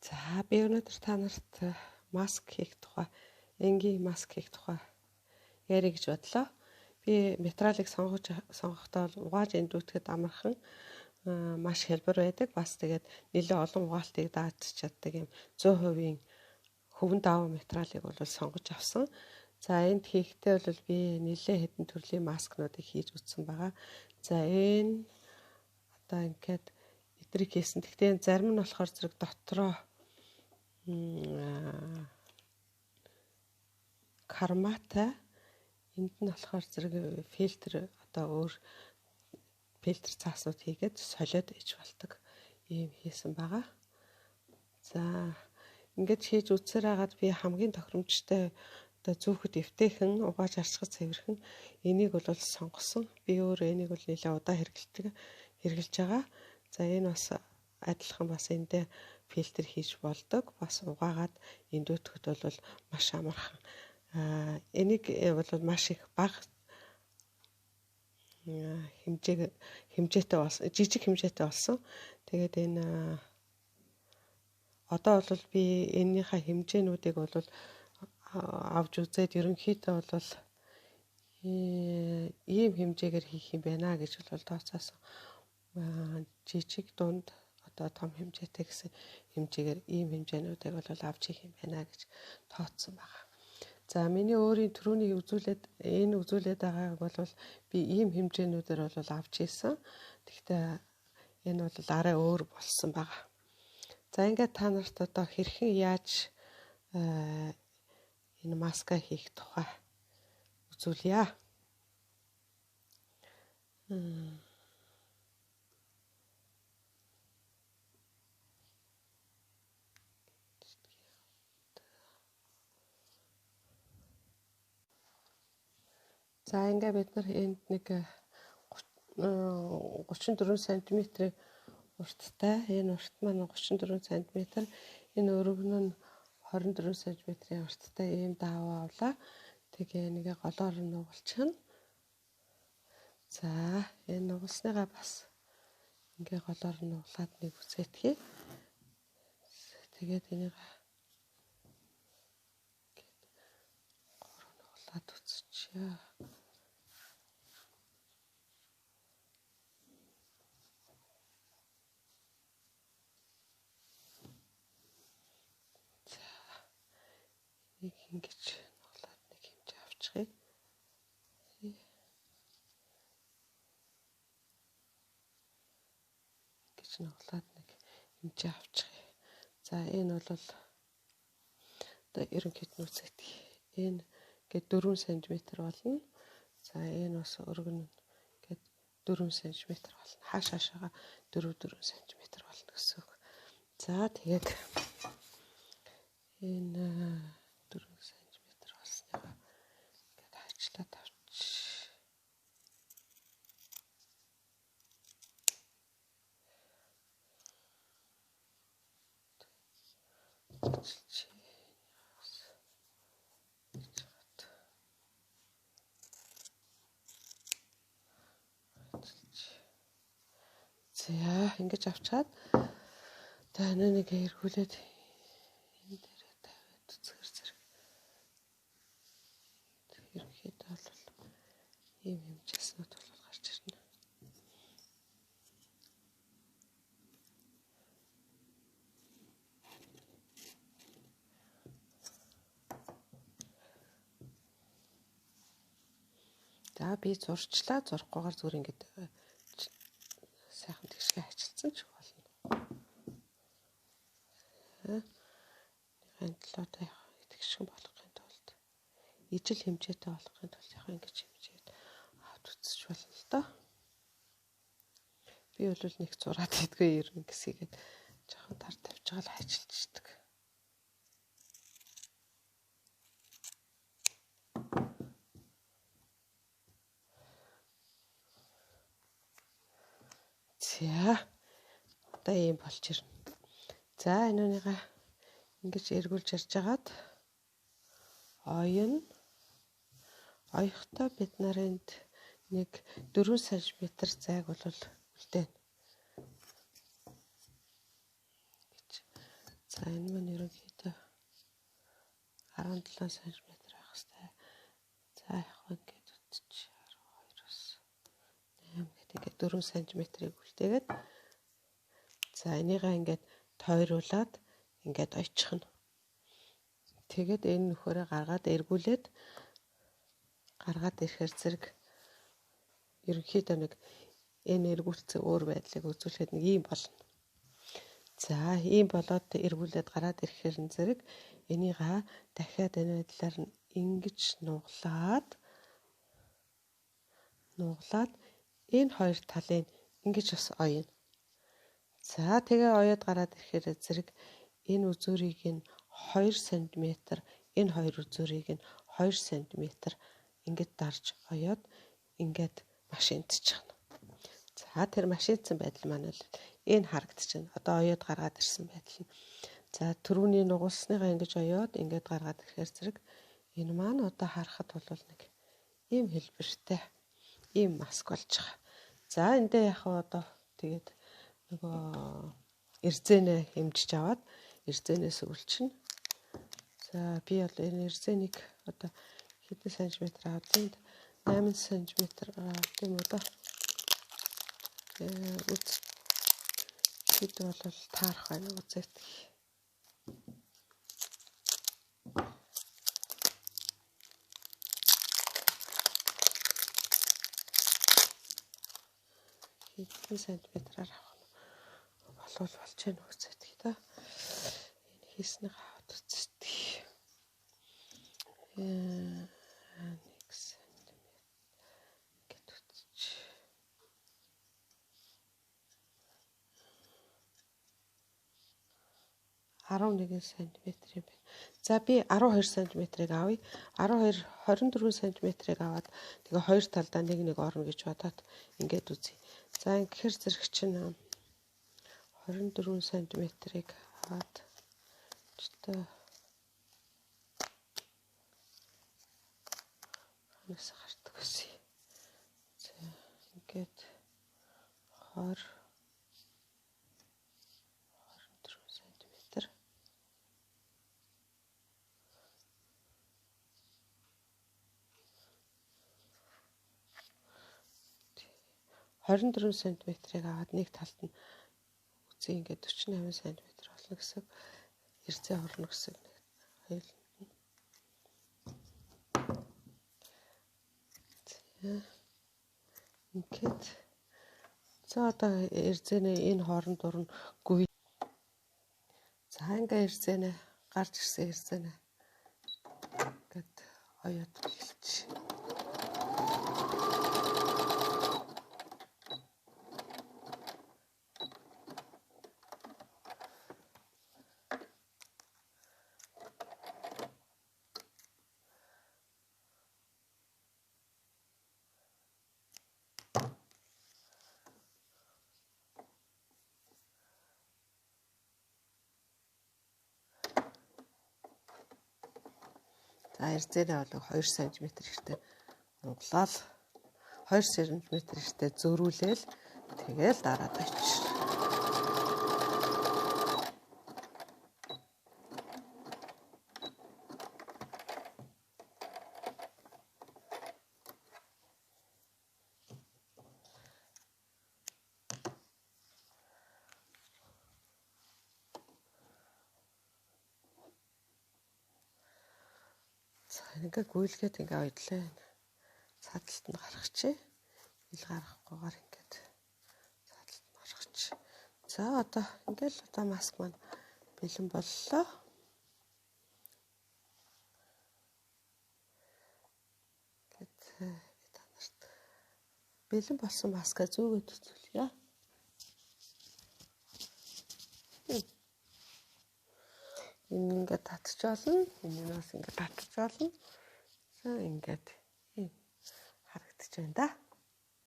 За би өнөөдөр та нарт маск хийх тухай, энгийн маск хийх тухай ярих гэж бодлоо. Би материалыг сонгохдоо угааж эндүүтгэхэд амархан маш хялбар байдаг. Бас тэгээд нэлээд олон угаалтыг дааж чаддаг юм 100% хөвөн даваа материалыг бол сонгож авсан. За энд хийхдээ бол би нэлээд хэдэн төрлийн маскнуудыг хийж үзсэн байгаа. За энэ одоо ингээд эдрийг хийсэн. Гэхдээ зарим нь болохоор зэрэг дотроо карматай, энд нь болохоор зэрэг фильтр одоо өөр фильтр цааснууд хийгээд солиод иж болдог ийм хийсэн байгаа. За ингэж хийж үзсээр хагаад би хамгийн тохиромжтой одоо зүүхэд эвтэйхэн угааж арчхад цэвэрхэн энийг бол сонгосон. Би өөрөө энийг бол нэлээд удаа хэрэгжилж байгаа. За энэ бас адилхан бас эндээ фильтр хийж болдог. Бас угаагаад эндүүтгэхэд бол маш амархан. Энийг бол маш их бага хэмжээтэй болсон, жижиг хэмжээтэй болсон. Тэгээд энэ одоо бол би энэнийхээ хэмжээнүүдийг бол авч үзээд ерөнхийдөө бол ийм хэмжээгээр хийх юм байна гэж бол тооцоосон. Жижиг дунд одоо том хэмжээтэй гэсэн хэмжээгээр ийм хэмжээнүүдийг бол авч хийх юм байна гэж тооцсон байна. За миний өөрийн түрүүний үзүүлээд байгааг бол би ийм хэмжээнүүдээр бол авч ийсэн. Гэхдээ энэ бол арай өөр болсон байгаа. За ингээд та нарт одоо хэрхэн яаж энэ маска хийх тухай үзүүлье. За ингээ бид нар энд нэг 34 см урттай, энэ урт маань 34 см, энэ өргөн нь 24 см урттай ийм дааваа авлаа. Тэгээ нэгэ голоор нь нугалчихна. За энэ нугалсныгаа бас ингээ голоор нь нуглаад нэг үзээтгэе. Тэгээд энийг гурав нуглаад үзчихье. Нэг ингэж нуглаад нэг хэмжээ авчихъя. Ингэж нуглаад нэг хэмжээ авчихъя. За энэ бол одоо ерөнхийд нь үзэгдэх. Энэ гээд 4 см болно. За энэ бас өргөн нь гээд 4 см болно. Хаашаашаага 4 см болно гэсэн үг. За тэгээд энэ 4 см болсныгаа ингээд хаачлаад авч. За ингэж авчаад та нэг эргүүлээд энэ дээрээ тавиад үзгэр зэрэг. Ерөнхийдөө бол ийм хэмжээснүүд бол гарч ирнэ. За би зурчлаа, зурхгүйгээр зүгээр ингэж сайхан тэгшгээ хачилсан ч болно. Энэ талуудаа тэгшгэн болгохын тулд ижил хэмжээтэй болгохын тулд яг ингэж хэмжээд авч үзэж болно л доо. Би бол нэг зураад идэггүй ерөн гэсгээд жоохон тар тавьж байгаа л хачилчихдаг. За одоо ийм болж ирнэ. За энэнийг ингэж эргүүлж ярьж агаад оёхдоо бид нарынд нэг 4 см зайг бол үлдээнэ. За энэ маань ерөнхийдөө 17 см байх хэвээр. За яг ингээд утчих 12-оос 8 гэдэг 4 см-ийг үлдээгээд за энийгээ ингээд тойруулаад ингээд очихно. Тэгээд энэ нөхөрөө гаргаад эргүүлээд гаргаад ирэхээр зэрэг ерөнхийдөө нэг энэ эргүүлсэн өөр байдлыг үзүүлэхэд нэг ийм болно. За ийм болоод эргүүлээд гараад ирэхээр зэрэг энийгээ дахиад энэ байдлаар нь ингэж нуглаад энэ хоёр талын ингэж бас оёно. За тэгээ оёод гараад ирэхээр зэрэг энэ үзүүрийг нь 2 см энэ хоёр үзүүрийг нь 2 см ингэж дарж оёод ингээд машинтчихна. За тэр машинтсан байдал маань бол энэ харагдчихна. Одоо оёод гаргаад ирсэн байдал нь. За түрүүний нугуулсныгаа ингэж оёод ингээд гаргаад ирэхээр зэрэг энэ маань одоо харахад бол нэг ийм хэлбэртэй ийм маск болж байгаа. За эндээ яг одоо тэгээд нөгөө эрзэнэ хэмжиж аваад эрзэнээс өвлчнө. За би бол энэ эрзэнийг одоо хэдэн сантиметр авдیں۔ 8 см авдیں уу да. Хэд бол таарах байна үзээд. Хэдэн сантиметраар авах нь болов болж байна үзээд та. Энэ хийснийг аваад үзтгий. 1 см гэд үзчих. 11 см юм байна. За би 12 см-ыг авъя. 24 см-ыг аваад тэгээ хоёр талдаа нэг орно гэж бодоод ингээд үзье. За ингэхэр зэрэг чинь 24 см-ыг аваад өчтөө ханаас гардаг гэсэн. За ингээд 24 см. 24 см-ыг аваад нэг талд нь үзье ингээд 48 см болно гэсэн. Эрзээ орно гэсэн нэг хоёуланд нь. Ингээд за одоо эрзэнэ энэ хооронд дурн гүй. За ингээд эрзэнэ гарч ирсэн эрзэнэ. Ингээд оёод эхэлж. За эрзэнэ бол 2 см ихтэй нуглаал 2 см ихтэй зөрүүлээл тэгээл дараад очив. Ингээ гүйлгээд ингээ ойдлоо. Цааталт нь гаргачих. Ил гаргахгүйгээр ингээд цааталт нь гаргачих. За одоо ингээл одоо маск маань бэлэн боллоо. Гэт та нарт бэлэн болсон маска зөөгөөд үзүүлье. Энэ ингээд татчих болно. Энээс ингээд татчих болно. За ингээд харагдаж байна да.